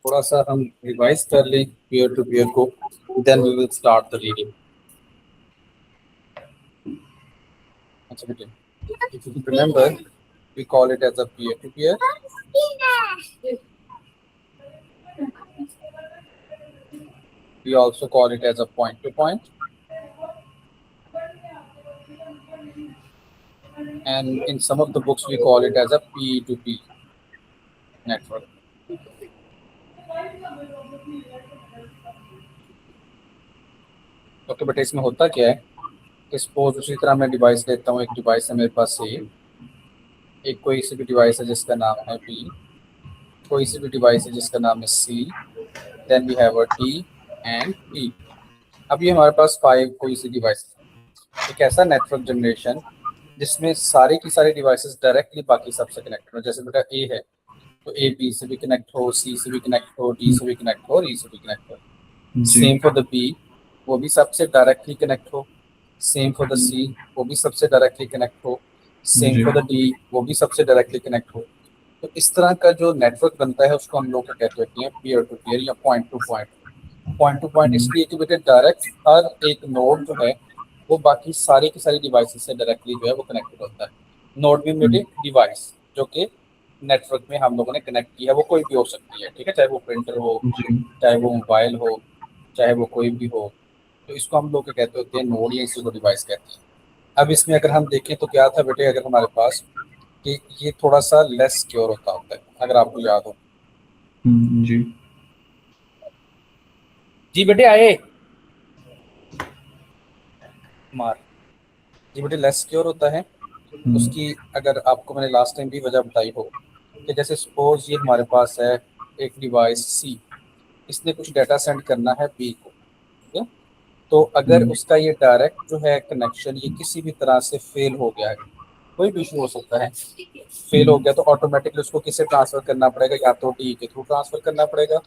थोड़ा सा हम रिवाइज कर लें पीयर टू पीयर को, then we will start the reading. अच्छा बेटे, if you remember, we call it as a peer to peer. We also call it as a point to point, and in some of the books we call it as a P to P network. Okay बेटे, इसमें होता क्या है, suppose उसी तरह मैं device लेता हूँ, एक डिवाइस है मेरे पास से, एक कोई सी भी डिवाइस है जिसका नाम है P, कोई सी भी डिवाइस है जिसका नाम है C, then we have a D and E। अब ये हमारे पास 5 कोई सी डिवाइस, एक ऐसा नेटवर्क जनरेशन जिसमें सारे की सारी डिवाइसेस डायरेक्टली बाकी सबसे कनेक्ट हो। जैसे बेटा ए है तो ए बी से भी कनेक्ट हो, सी से भी कनेक्ट हो, डी से भी कनेक्ट हो और ई से भी कनेक्ट हो। सेम फॉर द बी, वो भी सबसे डायरेक्टली कनेक्ट हो। सेम फॉर द सी, वो भी सबसे डायरेक्टली कनेक्ट हो। सेम फॉर द डी, वो भी सबसे डायरेक्टली कनेक्ट हो। तो इस तरह का जो नेटवर्क बनता है उसको हम लोग क्या कहते हैं, पीयर टू पीयर या point two point. Point two point इसलिए कि बेटे डायरेक्ट हर एक नोड जो है वो बाकी सारी की सारी डिवाइसेस से डायरेक्टली जो है वो कनेक्टेड होता है। नोड में बेटे डिवाइस जो कि नेटवर्क में हम लोगों ने कनेक्ट किया, वो कोई भी हो सकती है, ठीक है, चाहे वो प्रिंटर हो, चाहे वो मोबाइल हो, चाहे वो कोई भी हो। तो इसको हम लोग क्या कहते होते हैं, नोड, या इसी को डिवाइस कहते हैं। अब इसमें अगर हम देखें तो क्या था बेटे, अगर हमारे पास कि ये थोड़ा सा लेस सिक्योर होता है, अगर आपको याद हो। जी जी बेटे आए मार। जी बेटे लेस सिक्योर होता है। उसकी अगर आपको मैंने लास्ट टाइम भी वजह बताई हो कि जैसे सपोज ये हमारे पास है एक डिवाइस सी, इसने कुछ डाटा सेंड करना है बी को, ठीक है। तो अगर उसका ये डायरेक्ट जो है कनेक्शन ये किसी भी तरह से फेल हो गया है, कोई भी इशू हो सकता है, फेल हो गया तो ऑटोमेटिकली उसको किससे ट्रांसफर करना पड़ेगा, या तो डी के थ्रू ट्रांसफर करना पड़ेगा,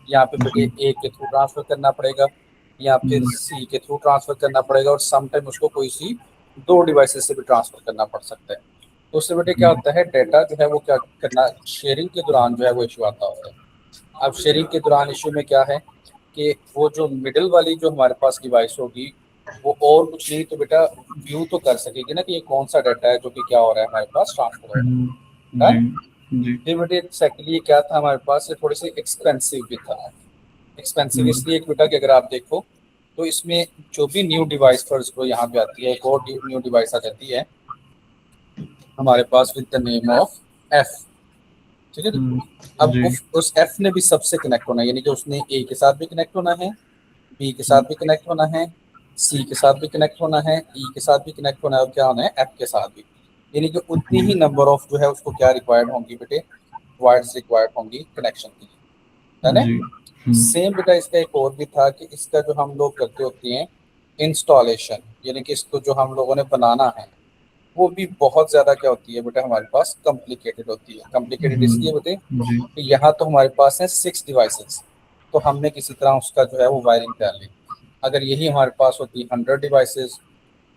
या फिर बेटे ए के थ्रू ट्रांसफर करना पड़ेगा, या फिर सी के थ्रू ट्रांसफर करना पड़ेगा, और समटाइम उसको कोई सी 2 डिवाइसेस से भी ट्रांसफर करना पड़ सकता है। तो उससे बेटे क्या होता है, डाटा जो है वो क्या करना, शेयरिंग के दौरान जो है वो इशू आता होता है। अब शेयरिंग के दौरान इशू में क्या है कि वो जो मिडिल वाली जो हमारे पास डिवाइस होगी वो और कुछ नहीं तो बेटा व्यू तो कर सकेगी ना कि ये कौन सा डाटा है जो कि क्या हो रहा है हमारे पास ट्रांसफर हो रहा है। फिर बेटे सेकेंडली क्या था हमारे पास, ये थोड़ी सी एक्सपेंसिव भी था। एक्सपेंसिव इसलिए कि बेटा कि अगर आप देखो तो इसमें जो भी न्यू डिवाइस फर्स्ट को यहाँ पे आती है, एक और न्यू डिवाइस आ जाती है हमारे पास with the name of F, ठीक है। अब उस एफ ने भी सबसे कनेक्ट होना है, यानी कि उसने ए के साथ भी कनेक्ट होना है, बी के साथ भी कनेक्ट होना है, सी के साथ भी कनेक्ट होना है, ई के साथ भी कनेक्ट होना है, और क्या होना है, एफ के साथ भी। यानी कि उतनी ही नंबर ऑफ जो है उसको क्या रिक्वायर्ड होंगी बेटे, वायर्स रिक्वायर्ड होंगी कनेक्शन के लिए, है ना। सेम बेटा इसका एक और भी था कि इसका जो हम लोग करते होते हैं इंस्टॉलेशन, यानी कि इसको जो हम लोगों ने बनाना है वो भी बहुत ज्यादा क्या होती है बेटा हमारे पास कॉम्प्लिकेटेड होती है। कॉम्प्लिकेटेड इसलिए बेटे कि यहाँ तो हमारे पास है 6 डिवाइसेस, तो हमने किसी तरह उसका जो है वो वायरिंग कर ली। अगर यही हमारे पास होती 100 डिवाइसेस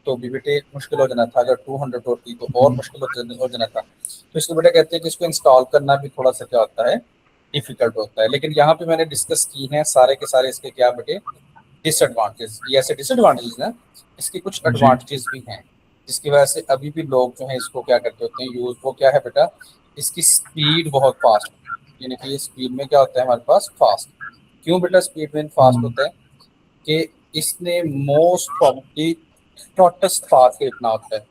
तो भी बेटे मुश्किल हो जाना था, अगर 200 होती तो और मुश्किल हो जाना था। तो इसको बेटा कहते हैं कि इसको इंस्टॉल करना भी थोड़ा सा क्या होता है, डिफिकल्ट होता है। लेकिन यहाँ पे मैंने डिस्कस की हैं सारे के सारे इसके क्या बेटे डिसएडवांटेज, ये ऐसे डिसएडवांटेज ना, इसके कुछ एडवांटेजेस भी हैं जिसकी वजह से अभी भी लोग जो है इसको क्या करते होते हैं यूज। वो क्या है बेटा, इसकी स्पीड बहुत फास्ट, यानी कि ये स्पीड में क्या होता है हमारे पास फास्ट। क्यों बेटा स्पीड में फास्ट होता है कि इसने मोस्ट प्रॉब्ली शॉर्टेस्ट पाथ इतना होता है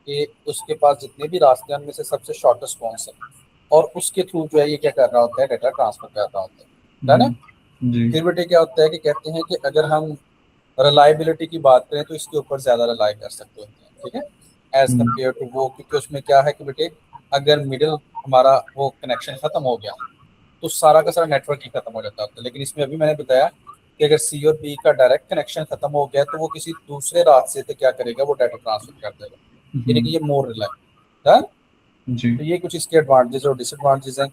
कि उसके पास जितने भी रास्ते हैं उनमें से सबसे शॉर्टेस्ट कौन सा, और उसके थ्रू जो है ये क्या कर रहा होता है, डाटा ट्रांसफर कर रहा होता है ना। फिर बेटे क्या होता है कि कहते हैं कि अगर हम रिलायबिलिटी की बात करें तो इसके ऊपर ज्यादा रिलाई कर सकते होते हैं, ठीक है, एज कम्पेयर टू वो, क्योंकि उसमें क्या है कि बेटे अगर मिडिल हमारा वो कनेक्शन खत्म हो गया तो सारा का सारा नेटवर्क ही खत्म हो जाता है। लेकिन इसमें अभी मैंने बताया कि अगर सी और बी का डायरेक्ट कनेक्शन खत्म हो गया तो वो किसी दूसरे रास्ते से क्या करेगा, वो डाटा ट्रांसफर कर देगा, यानी कि ये मोर रिलायबल है। तो ये कुछ इसके एडवांटेजेस और डिसएडवांटेजेस हैं।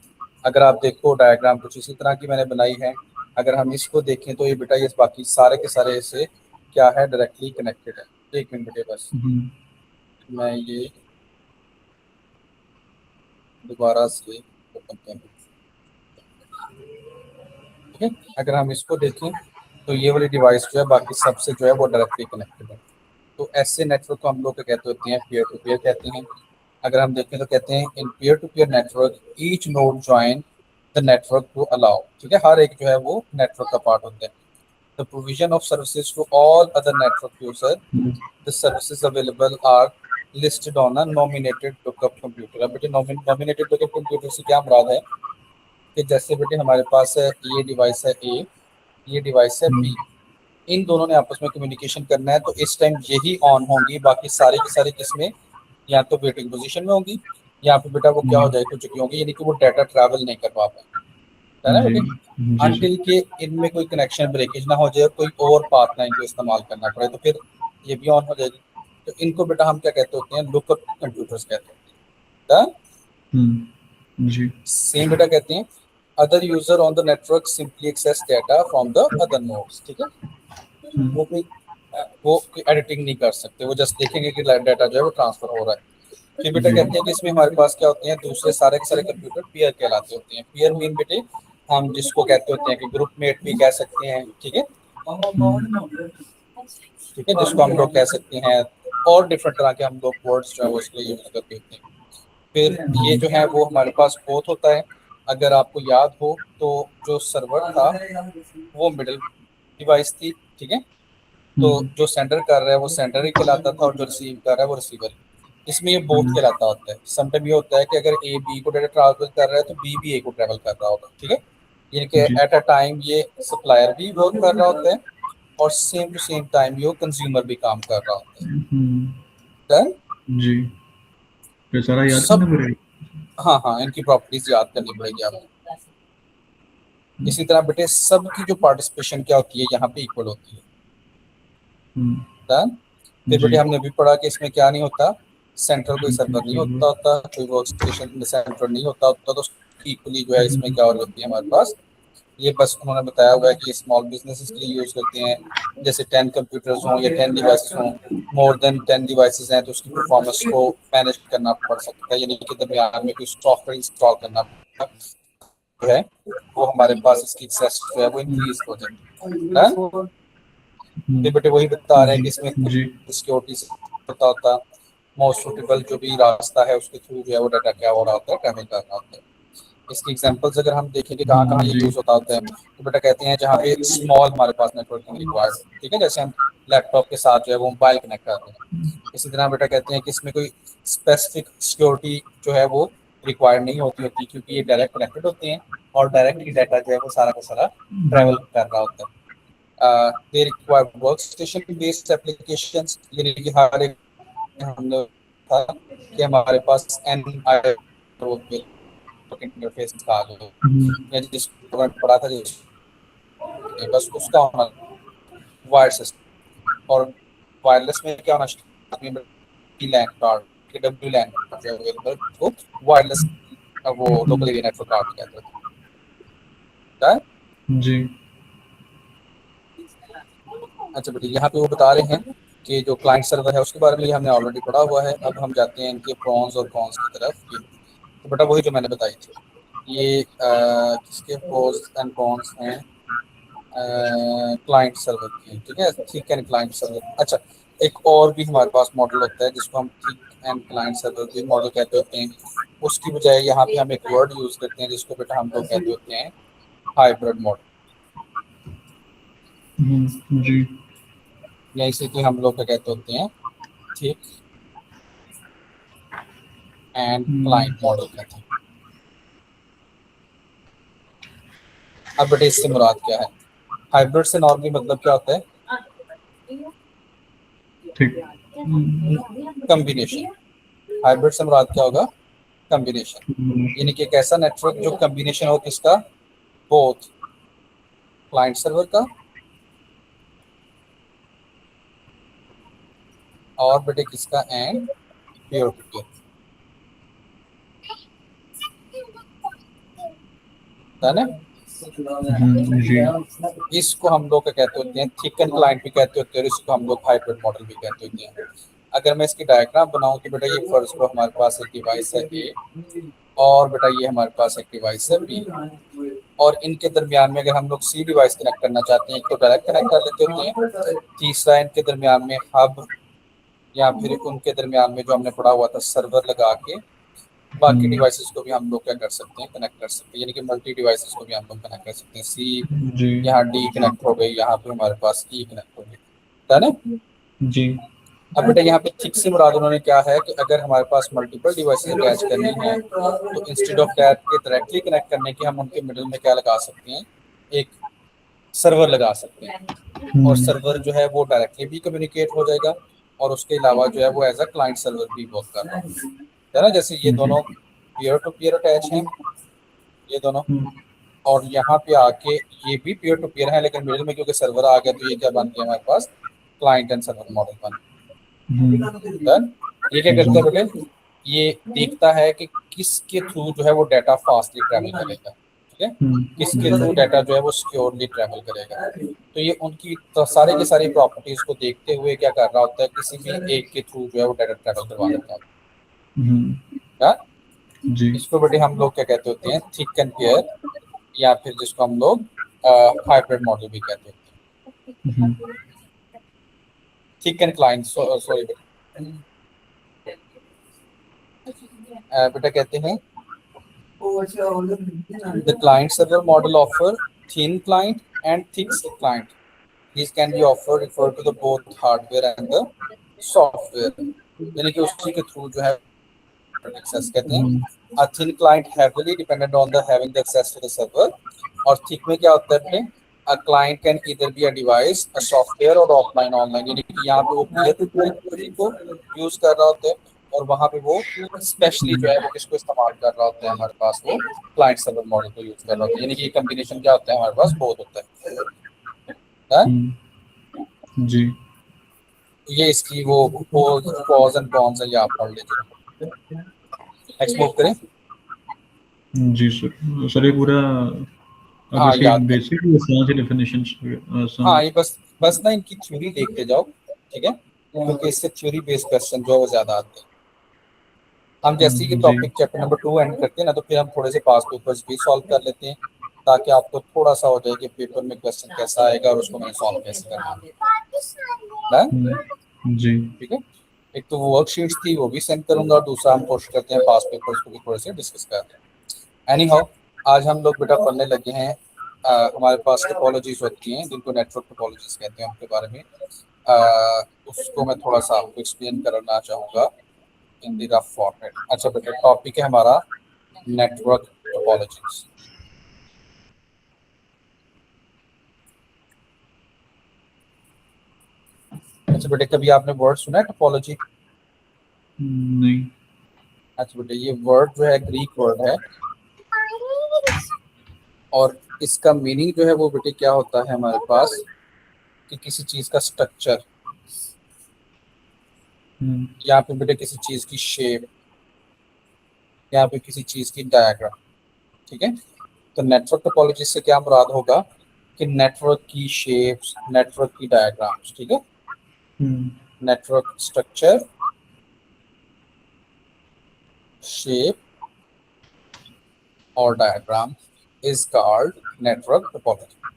अगर आप देखो डायग्राम कुछ इसी तरह की मैंने बनाई है, अगर हम इसको देखें तो ये बेटा ये बाकी सारे के सारे से क्या है, डायरेक्टली कनेक्टेड है। एक मिनट बेटे बस मैं ये दोबारा से ओपन कर लूं। ठीक है। अगर हम इसको देखें तो ये वाली डिवाइस जो है बाकी सबसे जो है वो डायरेक्टली कनेक्टेड है। तो ऐसे नेटवर्क को हम लोग क्या कहते होते हैं, पीयर टू पीयर कहते हैं। अगर हम देखें तो कहते हैं in peer to peer network each node join the network to allow, ठीक है, हर एक जो है वो नेटवर्क का पार्ट होता है। The provision of services to all other network user, the services available are listed on a nominated lookup computer. अब बेटे नॉमिनेटेड लुकअप कंप्यूटर से क्या मुराद है कि जैसे बेटे हमारे पास है ये डिवाइस है ए, ये डिवाइस है बी, इन दोनों ने आपस में कम्युनिकेशन करना है, तो इस टाइम यही ऑन होंगी, बाकी सारी की सारी किस्में या तो वेटिंग पोजीशन में होंगी या फिर बेटा वो क्या हो जाएगी, चुकी होंगी, यानी कि वो डाटा ट्रैवल नहीं कर पा पाएंगे, है ना जी बेटे। जी जी अनटिल के इनमें कोई कनेक्शन ब्रेकेज ना हो जाए, कोई और पाथ ना इनको इस्तेमाल करना पड़े, तो फिर ये भी ऑन हो जाएगी। तो इनको बेटा हम क्या कहते होते हैं, लुकअप कंप्यूटर्स कहते हैं। जी सेम बेटा कहते हैं other user on the network simply access data from the other nodes, ठीक है। वो कोई वो कोई एडिटिंग नहीं कर सकते, वो जस्ट देखेंगे कि डाटा जो है वो ट्रांसफर हो रहा है। फिर बेटा जी कहते हैं कि इसमें हमारे पास क्या होते हैं, दूसरे सारे के सारे कंप्यूटर पीयर कहलाते होते हैं। पीयर मीन बेटे हम जिसको कहते होते हैं कि ग्रुप मेट भी कह सकते हैं, ठीक है, ठीक है, जिसको हम लोग कह सकते हैं, और डिफरेंट तरह के हम लोग वर्ड्स जो है वो इसके लिए यूज करते होते हैं। फिर ये जो है वो हमारे पास बोथ होता है। अगर आपको याद हो तो जो सर्वर था वो मिडिल डिवाइस थी, ठीक है। तो जो सेंडर कर रहा है वो सेंडर ही कहलाता था और जो रिसीव कर रहा है वो रिसीवर। इसमें ये बोथ कहलाता होता है। समटाइम ये होता है कि अगर ए बी को डाटा ट्रांसफर कर रहा है तो बी भी ए को ट्रेवल कर रहा होगा, ठीक है। यानी कि जी एट अ टाइम ये सप्लायर भी वर्क कर रहा होता है और सेम टू सेम टाइम ये कंज्यूमर भी काम कर रहा होता है। Done? जी ये सारा याद सब, करना पड़ेगा। हाँ हाँ, इनकी प्रॉपर्टीज याद करनी पड़ेगी आपको। इसी तरह बेटे सबकी जो पार्टिसिपेशन क्या होती है यहाँ पे इक्वल होती है। Done? फिर जी बेटे हमने भी पढ़ा कि इसमें क्या नहीं होता, सेंट्रल कोई सर्वर नहीं सर्वर। होता, कोई वर्क स्टेशन में सेंटर नहीं होता, तो इक्वली जो है इसमें क्या हो रही होती है हमारे पास। ये बस उन्होंने बताया हुआ है कि स्मॉल बिजनेसेस के लिए यूज करते हैं, जैसे 10 कंप्यूटर्स हों या 10 डिवाइसेस हों, मोर देन 10 डिवाइसेस हैं तो उसकी परफॉर्मेंस को मैनेज करना पड़ सकता है, यानी कि दरमियान में कोई सॉफ्टवेयर इंस्टॉल करना जो है वो हमारे पास इसकी एक्सेस जो है वो इंक्रीज हो जाए। फिर बेटे वही बता रहे हैं जी कि इसमें जी सिक्योरिटी से होता मोस्ट सुटेबल जो भी रास्ता है उसके थ्रू जो है वो डाटा क्या हो रहा होता है, ट्रैवल कर रहा होता है। इसकी एग्जांपल्स अगर हम देखेंगे कहाँ कहाँ ये जी यूज होता है, तो बेटा कहते हैं जहाँ पे स्मॉल हमारे पास नेटवर्किंग रिक्वायर्ड, ठीक है, जैसे हम लैपटॉप के साथ जो है वो मोबाइल कनेक्ट करते हैं। इसी तरह बेटा कहते हैं कि इसमें कोई स्पेसिफिक सिक्योरिटी जो है वो रिक्वायर्ड नहीं होती क्योंकि ये डायरेक्ट कनेक्टेड होते हैं और डायरेक्ट ही डाटा जो है वो सारा का सारा ट्रैवल कर रहा होता है। They require work station based applications, यानी कि हर एक हमने था कि हमारे पास एन आई इंटरफेस था जो या जिसको हमने पढ़ा था जिस बस उसका होना वायर सिस्टम। और वायरलेस में क्या होना चाहिए, लैन कार्ड के डब्ल्यू लैन कार्ड जो अवेलेबल तो वायरलेस वो लोकल एरिया नेटवर्क कार्ड कहते हैं। जी अच्छा बेटे यहाँ पे वो बता रहे हैं कि जो क्लाइंट सर्वर है उसके बारे में ये हमने ऑलरेडी पढ़ा हुआ है। अब हम जाते हैं इनके प्रॉन्स और कॉन्स की तरफ। ये तो बेटा वही जो मैंने बताई थी, ये किसके प्रोज एंड कॉन्स हैं क्लाइंट सर्वर की, ठीक है, थिक एंड क्लाइंट सर्वर। अच्छा, एक और भी हमारे पास मॉडल होता है जिसको हम थिक एंड क्लाइंट सर्वर भी मॉडल कहते होते हैं। उसकी बजाय यहाँ पे हम एक वर्ड यूज करते हैं जिसको बेटा हम लोग कहते होते हैं हाइब्रिड मॉडल, जी या इसे कि हम लोग क्या कहते होते हैं, थिक एंड क्लाइंट मॉडल कहते हैं। अब बेटे इससे मुराद क्या है, हाइब्रिड से नॉर्मली मतलब क्या होता है, ठीक कम्बिनेशन। हाइब्रिड से मुराद क्या होगा, कम्बिनेशन, यानी कि एक ऐसा नेटवर्क जो कम्बिनेशन हो किसका, बोथ क्लाइंट सर्वर का और बेटे किसका, एंड पीयर टू पीयर, है ना। जी इसको हम लोग क्या कहते होते हैं, थिकन क्लाइंट भी कहते होते हैं और इसको हम लोग हाइब्रिड मॉडल भी कहते होते हैं। अगर मैं इसकी डायग्राम बनाऊं तो बेटा ये फर्स्ट को हमारे पास एक डिवाइस है ए और बेटा ये हमारे पास एक डिवाइस है बी और इनके दरमियान में अगर हम लोग सी डिवाइस कनेक्ट करना चाहते हैं, एक तो डायरेक्ट कनेक्ट कर लेते होते हैं, तीसरा इनके दरमियान में हब या फिर उनके दरमियान में जो हमने पढ़ा हुआ था सर्वर लगा के बाकी डिवाइसेस को भी हम लोग क्या कर सकते हैं, कनेक्ट कर सकते हैं, यानी कि मल्टी डिवाइसेस को भी हम लोग कनेक्ट कर सकते हैं। सी जी यहाँ डी कनेक्ट हो गई, यहाँ पे हमारे पास ई कनेक्ट हो गई, है ना। जी अब बेटा यहाँ पे थिक से मुराद उन्होंने क्या है कि अगर हमारे पास मल्टीपल डिवाइसेस अटैच करनी है तो इंस्टेड ऑफ दैट के डायरेक्टली कनेक्ट करने के हम उनके मिडिल में क्या लगा सकते हैं, एक सर्वर लगा सकते हैं, और सर्वर जो है वो डायरेक्टली भी कम्युनिकेट हो जाएगा और उसके अलावा जो है वो एज अ क्लाइंट सर्वर भी वर्क कर रहा है ना। जैसे ये दोनों पीयर टू पीयर अटैच हैं, ये दोनों, और यहाँ पे आके ये भी पीयर टू पीयर है, लेकिन मिडिल में क्योंकि सर्वर आ गया तो ये क्या बन गया हमारे पास, क्लाइंट एंड सर्वर मॉडल बन गया। ये क्या करता है बेटे, ये देखता है कि किसके थ्रू जो है वो डाटा फास्टली ट्रैवल करेगा, ठीक है, किसके थ्रू डाटा जो है वो सिक्योरली ट्रैवल करेगा। तो ये उनकी तो सारे के सारी प्रॉपर्टीज को देखते हुए क्या कर रहा होता है, किसी भी एक के थ्रू जो है वो डाटा ट्रैवल करवा देता है। जी इसको बेटे हम लोग क्या कहते होते हैं, थिक एंड पेयर, या फिर जिसको हम लोग हाइब्रिड मॉडल भी कहते होते हैं, थिक एंड क्लाइंट, सॉरी बेटा कहते हैं the client server model offer thin client and thick client. These can be offered refer to the both hardware and the software, यानी कि उसी के थ्रू जो है एक्सेस कहते हैं। A thin client heavily dependent on the having the access to the server, और thick में क्या होता है, a client can either be a device, a software और offline online, यानी कि यहाँ पे वो peer to peer को यूज कर रहा होता है और वहाँ पे वो स्पेशली जो है वो किसको इस्तेमाल कर रहा होता है, हमारे पास वो क्लाइंट सर्वर मॉडल को यूज कर रहा होता है, यानी कि ये कॉम्बिनेशन क्या होता है हमारे पास, बहुत होता है। जी ये इसकी वो पॉज एंड कॉन्स है, ये आप पढ़ लीजिए। नेक्स्ट मूव करें। जी सर। सर ये पूरा अब हाँ इसकी याद कर, बेसिक आसान सी डेफिनेशन हाँ ये बस ना इनकी थ्योरी देखते जाओ, ठीक है, क्योंकि इससे थ्योरी बेस्ड क्वेश्चन जो है वो ज्यादा आते हैं। हम जैसे ही जी टॉपिक चैप्टर नंबर 2 एंड करते हैं ना, तो फिर हम थोड़े से पास पेपर्स भी सॉल्व कर लेते हैं, ताकि आपको थोड़ा सा हो जाए कि पेपर में क्वेश्चन कैसा आएगा और उसको मैंने सॉल्व कैसे करना है। जी ठीक है, एक तो वो वर्कशीट्स थी वो भी सेंड करूंगा, और दूसरा हम कोशिश करते हैं पास पेपर्स को भी थोड़े से डिस्कस करते हैं। एनी हाउ, आज हम लोग बेटा पढ़ने लगे हैं, हमारे पास टोपोलॉजीज होती हैं जिनको नेटवर्क टोपोलॉजीज कहते हैं, उनके बारे में उसको मैं थोड़ा सा आपको एक्सप्लेन करना चाहूँगा इन द रफ फॉर्मेट। अच्छा बेटा, टॉपिक है हमारा नेटवर्क टोपोलॉजीज। अच्छा बेटे, कभी आपने वर्ड सुना है टोपोलॉजी? नहीं। अच्छा बेटे, ये वर्ड जो है ग्रीक वर्ड है, और इसका मीनिंग जो है वो बेटे क्या होता है हमारे पास, कि किसी चीज का स्ट्रक्चर, यहाँ पे बेटे किसी चीज की शेप, यहाँ पे किसी चीज की डायग्राम, ठीक है। तो नेटवर्क टोपोलॉजी से क्या मुराद होगा कि नेटवर्क की शेप्स, नेटवर्क की डायग्राम्स, ठीक है, नेटवर्क स्ट्रक्चर, शेप और diagram is called network topology.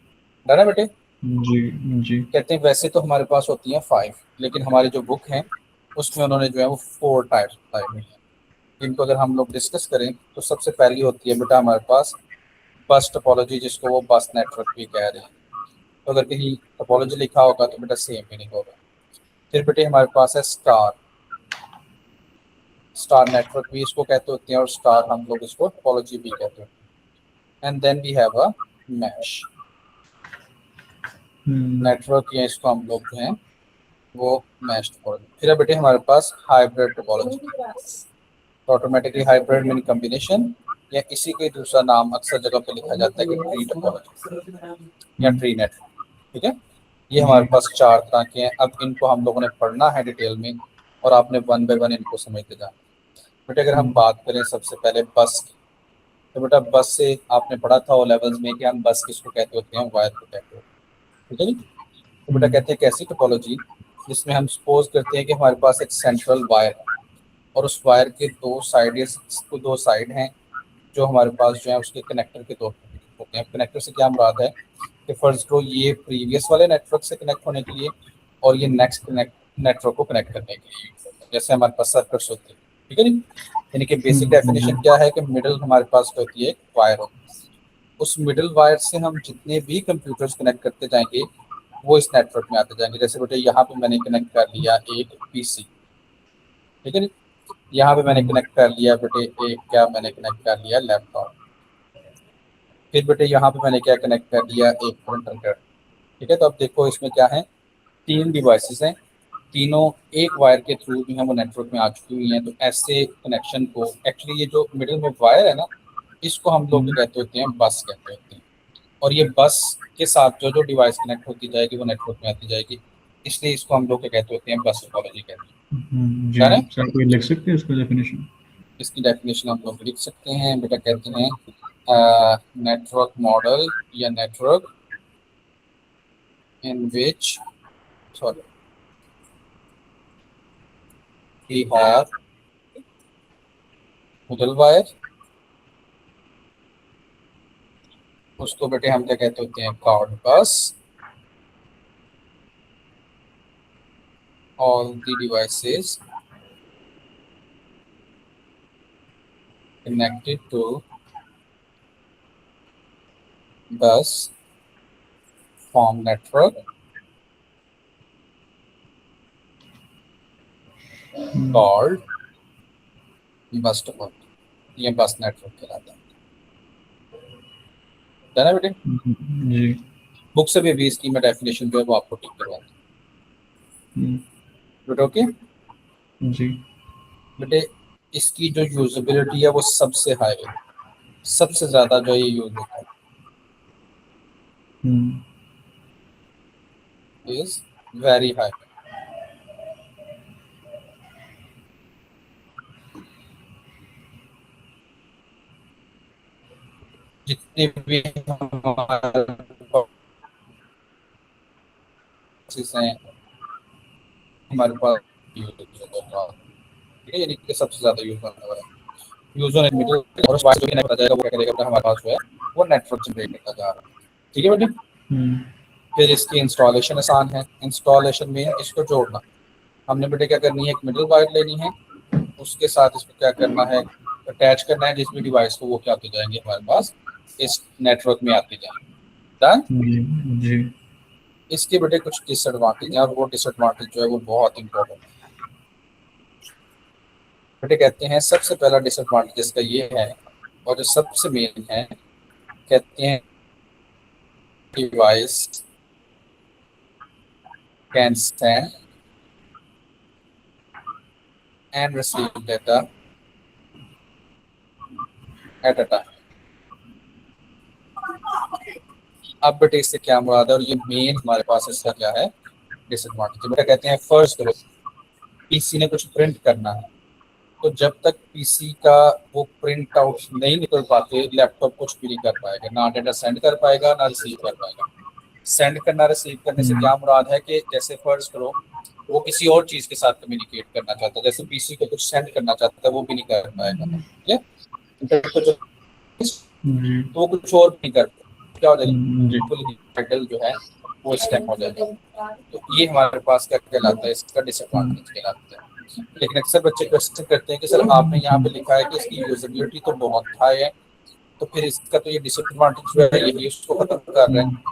डरा बेटे? जी जी कहते हैं वैसे तो हमारे पास होती हैं 5, लेकिन हमारी जो बुक है उसमें उन्होंने जो है वो 4 टाइप्स बताए हुए हैं। इनको अगर हम लोग डिस्कस करें तो सबसे पहली होती है बेटा हमारे पास बस टोपोलॉजी, जिसको वो बस नेटवर्क भी कह रहे हैं। तो अगर कहीं टोपोलॉजी लिखा होगा तो बेटा सेम मीनिंग होगा। फिर बेटे हमारे पास है स्टार, स्टार नेटवर्क भी इसको कहते होते हैं, और स्टार हम लोग इसको टोपोलॉजी भी कहते हैं। And then we have a mesh network, या इसको हम लोग जो है वो मैश टोपोलॉजी। फिर बेटे हमारे पास हाइब्रिड टोपोलॉजी, तो ऑटोमेटिकली हाइब्रिड मीन कॉम्बिनेशन, या इसी के दूसरा नाम अक्सर जगह पे लिखा जाता है कि ट्री टोपोलॉजी या ट्री नेटवर्क, ठीक है। ये हमारे पास 4 तरह के हैं। अब इनको हम लोगों ने पढ़ना है डिटेल में, और आपने 1 बाय 1 इनको समझते जाना। बेटा अगर हम बात करें सबसे पहले बस की, तो बेटा बस से आपने पढ़ा था ओ लेवल्स में कि हम बस किसको कहते होते हैं, वायर को कहते होते हैं, ठीक है जी। तो बेटा कहते हैं कैसी टोपोलॉजी जिसमें हम सपोज करते हैं कि हमारे पास एक सेंट्रल वायर है, और उस वायर के 2 साइड हैं जो हमारे पास जो है उसके कनेक्टर के तौर पर, होते हैं। कनेक्टर से क्या मुराद है कि फर्ज करो ये प्रीवियस वाले नेटवर्क से कनेक्ट होने के लिए और ये नेक्स्ट नेटवर्क को कनेक्ट करने के लिए, जैसे हमारे पास सर्किट्स होते हैं, ठीक है जी। यानी कि बेसिक जी डेफिनेशन क्या है कि मिडल हमारे पास होती है एक वायर होती है, उस मिडल वायर से हम जितने भी कंप्यूटर्स कनेक्ट करते जाएंगे वो इस नेटवर्क में आते जाएंगे। जैसे बेटे यहाँ पे मैंने कनेक्ट कर लिया एक पीसी, ठीक है जी। यहाँ पे मैंने कनेक्ट कर लिया बेटे एक क्या मैंने कनेक्ट कर लिया लैपटॉप। फिर बेटे यहाँ पे मैंने क्या कनेक्ट कर लिया एक प्रिंटर कर, ठीक है। तो अब देखो इसमें क्या है, तीन डिवाइसेस हैं, तीनों एक वायर के थ्रू जो है वो नेटवर्क में आ चुकी हुई हैं। तो ऐसे कनेक्शन को एक्चुअली ये जो मिडिल में वायर है ना, इसको हम लोग कहते होते हैं बस कहते होते हैं। और ये बस के साथ जो जो डिवाइस कनेक्ट होती जाएगी वो नेटवर्क में आती जाएगी, इसलिए इसको हम लोग क्या कहते होते हैं, बस टोपोलॉजी कहते हैं। जी। क्या है सर कोई लिख सकते हैं इसका डेफिनेशन? इसकी डेफिनेशन हम लोग लिख सकते हैं बेटा, कहते हैं नेटवर्क मॉडल या network in which sorry we have middle wire, उसको बेटे हम क्या कहते होते हैं, कॉर्ड बस। all the devices connected to bus form network called bus topology, ये बस नेटवर्क कहलाता है। जाना बेटे, जी। बुक से भी अभी इसकी मैं डेफिनेशन जो है वो आपको टिक करवाऊंगा बेटे। ओके जी। बेटे, इसकी जो यूजेबिलिटी है वो सबसे हाई है, सबसे ज्यादा जो ये यूज होता है इज वेरी हाई। जितने भी हमारे हैं हमारे पास यूज होगा, ठीक है, यानी कि सबसे ज्यादा यूज होने वाला है। यूज होने मिडिल और उस वाइस जो भी नहीं पता जाएगा वो क्या करेगा अपना, हमारे पास जो है वो नेटवर्क जनरेट करता जा रहा है, ठीक है बेटे। फिर इसकी इंस्टॉलेशन आसान है, इंस्टॉलेशन में इसको जोड़ना, हमने बेटे क्या करनी है, एक मिडिल वायर लेनी है, उसके साथ इसको क्या करना है, अटैच करना है जिस भी डिवाइस को, वो क्या आते जाएंगे हमारे पास इस नेटवर्क में आते जाएंगे। डन। जी। इसके बेटे कुछ डिसएडवांटेज हैं और वो डिसएडवांटेज जो है वो बहुत इंपॉर्टेंट है बेटे। कहते हैं सबसे पहला डिसएडवांटेज इसका ये है, और जो सबसे मेन है, कहते हैं device can send and receive data at a time. अब बेटे इससे क्या मुराद है, और ये मेन हमारे पास इसका क्या है डिसएडवांटेज बेटा। कहते हैं फर्स्ट करो पीसी ने कुछ प्रिंट करना है, तो जब तक पीसी का वो प्रिंट आउट नहीं निकल पाते लैपटॉप कुछ भी नहीं कर पाएगा, ना डेटा सेंड कर पाएगा ना रिसीव कर पाएगा। सेंड करना रिसीव करने से क्या मुराद है कि जैसे फर्ज करो वो किसी और चीज के साथ कम्युनिकेट करना चाहता है, जैसे पीसी को कुछ सेंड करना चाहता है वो भी नहीं कर पाएगा, ठीक है। तो वो कुछ और नहीं कर, क्या हो जाएगा, फुल हैंडल जो है वो स्टेप हो जाएगा। तो ये हमारे पास क्या कहलाता है, इसका डिसएडवांटेज कहलाता है। लेकिन अक्सर बच्चे क्वेश्चन करते हैं कि सर आपने यहाँ पे लिखा है कि इसकी यूजेबिलिटी तो बहुत हाई है, तो फिर इसका तो ये डिसएडवांटेज जो है यही उसको खत्म कर रहे हैं।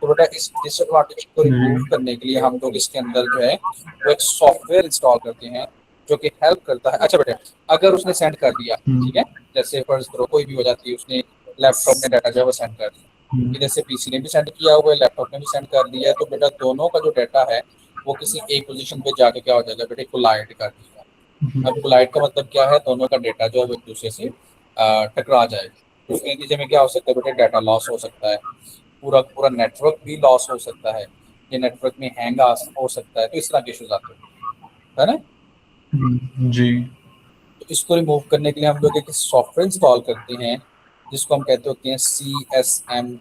तो बेटा इस डिसएडवांटेज को रिमूव करने के लिए हम लोग इसके अंदर जो है वो एक सॉफ्टवेयर इंस्टॉल करते हैं जो कि हेल्प करता है। अच्छा बेटा, अगर उसने सेंड कर दिया, ठीक है, जैसे फर्ज करो कोई भी हो जाती है, उसने लैपटॉप में डाटा जो है वो सेंड कर दिया, इधर से पीसी ने भी सेंड किया हुआ है, लैपटॉप ने भी सेंड कर दिया है, तो बेटा दोनों का जो डाटा है वो किसी एक पोजीशन पे जाके क्या हो जाएगा बेटे, कोलाइड कर दिया। अब कोलाइड का मतलब क्या है, दोनों का डाटा जो है वो एक दूसरे से टकरा जाएगा। उसके नतीजे में क्या हो सकता है बेटे, डाटा लॉस हो सकता है, पूरा पूरा नेटवर्क भी लॉस हो सकता है, ये नेटवर्क में हैंग हो सकता है, तो इस तरह के इशूज आते हैं, है ना। जी। तो इसको रिमूव करने के लिए हम लोग एक सॉफ्टवेयर इंस्टॉल करते हैं जिसको हम कहते होते हैं CSMACD।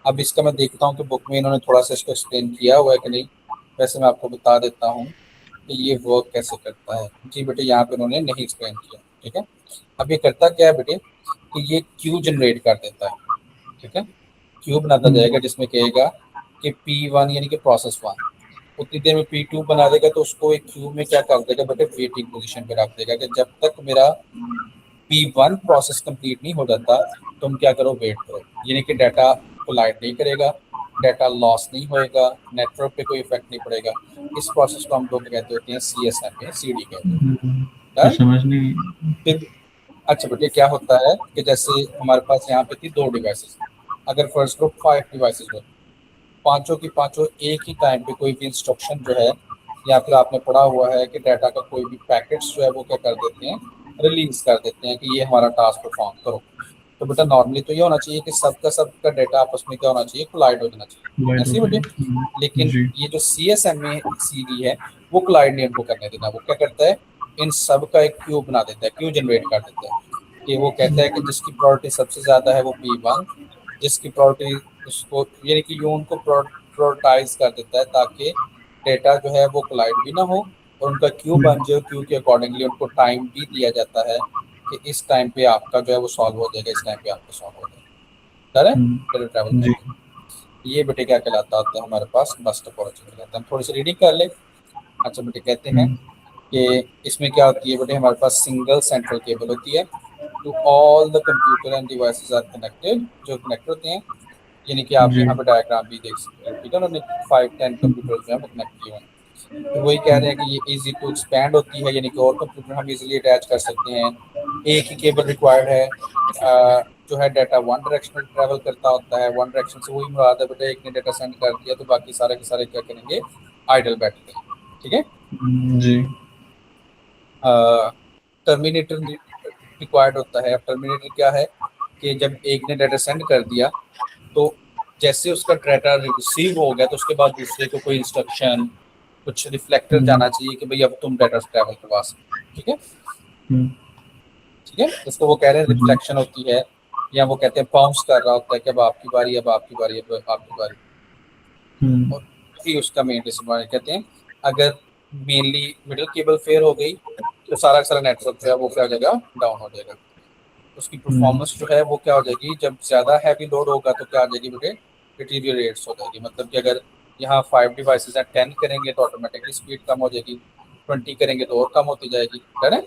अब इसका मैं देखता हूँ कि बुक में इन्होंने थोड़ा सा इसको एक्सप्लेन किया हुआ है कि नहीं, वैसे मैं आपको बता देता हूँ कि ये वर्क कैसे करता है। जी बेटे यहाँ पे उन्होंने नहीं एक्सप्लेन किया, ठीक है। अब ये करता क्या है बेटे, कि ये क्यू जनरेट कर देता है। ठीक है, क्यू बनाता हम्म, जाएगा जिसमें कहेगा कि P1 यानी कि प्रोसेस वन उतनी देर में P2 बना देगा, तो उसको एक क्यू में क्या कर देगा बेटे, वेटिंग पोजीशन पे रख देगा कि जब तक मेरा P1 प्रोसेस कंप्लीट नहीं हो जाता तुम क्या करो, वेट करो। यानी कि डाटा कोलाइड नहीं करेगा, डाटा लॉस नहीं होएगा, नेटवर्क पे कोई इफेक्ट नहीं पड़ेगा। इस प्रोसेस को हम लोग कहते होते हैं CSM या CD कहते कुछ हैं। समझ नहीं। फिर अच्छा बेटे क्या होता है कि जैसे हमारे पास यहाँ पे थी दो डिवाइसेस, अगर फर्स्ट ग्रुप 5 डिवाइसेस हो, पांचों की पांचों एक ही टाइम पे कोई भी इंस्ट्रक्शन जो है, या फिर आपने पढ़ा हुआ है कि डाटा का कोई भी पैकेट्स जो है वो क्या कर देते हैं, रिलीज कर देते हैं कि ये हमारा टास्क परफॉर्म करो। तो बेटा नॉर्मली तो ये होना चाहिए कि सबका डाटा आपस में क्या होना चाहिए, कोलाइड हो जाना चाहिए, लाइट ऐसे ही होते बेटे। हैं। लेकिन जी। ये जो CSMA CD है वो कोलाइड नहीं उनको करने देना, वो क्या करता है, इन सब का एक क्यू बना देता है, क्यू जनरेट कर देता है कि वो कहता है कि जिसकी प्रायोरिटी सबसे ज्यादा है वो P1, जिसकी प्रायोरिटी उसको यानी कि यूं उनको प्रायोरिटाइज कर देता है ताकि डेटा जो है वो कोलाइड भी ना हो और उनका क्यू बन जाए। क्यू के अकॉर्डिंगली उनको टाइम भी दिया जाता है कि इस टाइम पे आपका जो है वो सॉल्व हो जाएगा, इस टाइम पे आपका सॉल्व हो जाएगा। डर है फिर ट्रैवल जी। करके। ये बेटे क्या कहलाता होता है हमारे पास, बस टोपोलॉजी कहलाता है। हम थोड़ी सी रीडिंग कर ले। अच्छा बेटे कहते हैं कि इसमें क्या होती है बेटे, हमारे पास सिंगल सेंट्रल केबल होती है to all the computer and devices are connected, जो कनेक्ट होते हैं। यानी कि आप जी। यहाँ पे डायग्राम भी देख सकते हो, ठीक है, उन्होंने 5-10 कंप्यूटर जो है वो कनेक्ट किए हुए हैं। फिर वही कह रहे हैं कि ये इजी टू एक्सपैंड होती है, यानी कि और कंप्यूटर हम इजीली अटैच कर सकते हैं। एक ही केबल रिक्वायर्ड है। जो है डाटा वन डायरेक्शनल ट्रैवल करता होता है, वन डायरेक्शन से वही मुराद है बेटा, एक ने डाटा सेंड कर दिया तो बाकी सारे के सारे क्या करेंगे, आइडल बैठेंगे। ठीक है। जी। टर्मिनेटर रिक्वायर्ड होता है। अब टर्मिनेटर क्या है कि जब एक ने डाटा सेंड कर दिया तो जैसे उसका डाटा रिसीव हो गया तो उसके बाद दूसरे को कोई इंस्ट्रक्शन, कुछ रिफ्लेक्टर जाना चाहिए कि भाई अब तुम डाटा ट्रैवल करवा सकते हो। ठीक है। ठीक है, इसको वो कह रहे हैं जी। रिफ्लेक्शन होती है, या वो कहते हैं बाउंस कर रहा होता है कि अब आपकी बारी, अब आपकी बारी, अब आपकी बारी। और ही उसका मेन डिसएडवांटेज कहते हैं, अगर मेनली मिडिल केबल फेयर हो गई तो सारा का सारा नेटवर्क जो है वो क्या हो जाएगा, डाउन हो जाएगा। उसकी परफॉर्मेंस जो है वो क्या हो जाएगी, जब ज्यादा हैवी लोड होगा तो क्या आ जाएगी बेटे, डिटीरियरेट्स हो जाएगी। मतलब कि अगर यहाँ 5 डिवाइसेस हैं, 10 करेंगे तो ऑटोमेटिकली स्पीड कम हो जाएगी, 20 करेंगे तो और कम होती जाएगी, है ना।